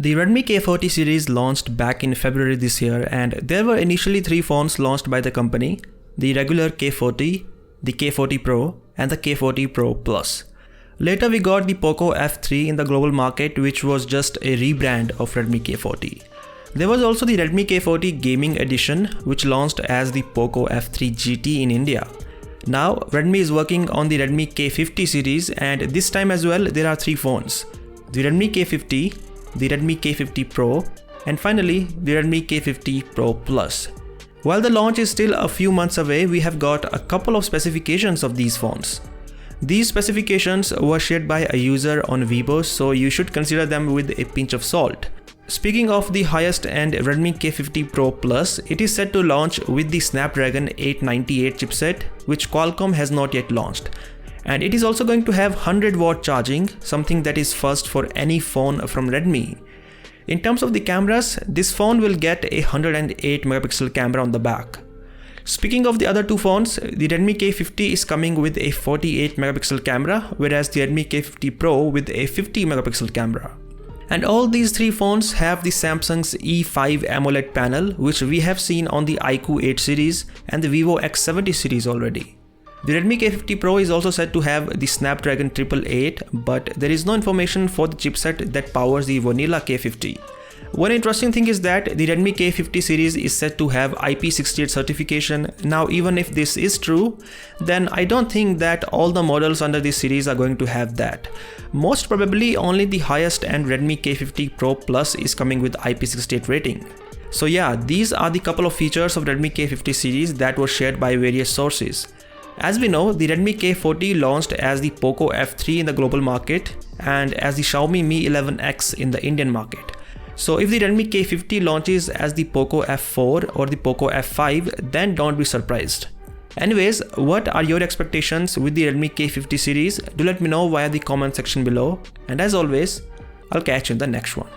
The Redmi K40 series launched back in February this year, and there were initially 3 phones launched by the company: the regular K40, the K40 Pro, and the K40 Pro Plus. Later we got the Poco F3 in the global market, which was just a rebrand of Redmi K40. There was also the Redmi K40 Gaming Edition, which launched as the Poco F3 GT in India. Now Redmi is working on the Redmi K50 series, and this time as well there are 3 phones: the Redmi K50, the Redmi K50 Pro, and finally the Redmi K50 Pro Plus. While the launch is still a few months away, we have got a couple of specifications of these phones. These specifications were shared by a user on Weibo, so you should consider them with a pinch of salt. Speaking of the highest end Redmi K50 Pro Plus, it is set to launch with the Snapdragon 898 chipset, which Qualcomm has not yet launched. And it is also going to have 100-watt charging, something that is first for any phone from Redmi. In terms of the cameras, this phone will get a 108 megapixel camera on the back. Speaking of the other 2 phones, the Redmi K50 is coming with a 48 megapixel camera, whereas the Redmi K50 Pro with a 50 megapixel camera. And all these 3 phones have the Samsung's E5 AMOLED panel, which we have seen on the iQOO 8 series and the Vivo X70 series already. The Redmi K50 Pro is also said to have the Snapdragon 888, but there is no information for the chipset that powers the vanilla K50. One interesting thing is that the Redmi K50 series is said to have IP68 certification. Now even if this is true, then I don't think that all the models under this series are going to have that. Most probably only the highest end Redmi K50 Pro Plus is coming with IP68 rating. So yeah, these are the couple of features of Redmi K50 series that were shared by various sources. As we know, the Redmi K40 launched as the Poco F3 in the global market and as the Xiaomi Mi 11X in the Indian market. So if the Redmi K50 launches as the Poco F4 or the Poco F5, then don't be surprised. Anyways, what are your expectations with the Redmi K50 series? Do let me know via the comment section below, and as always, I'll catch you in the next one.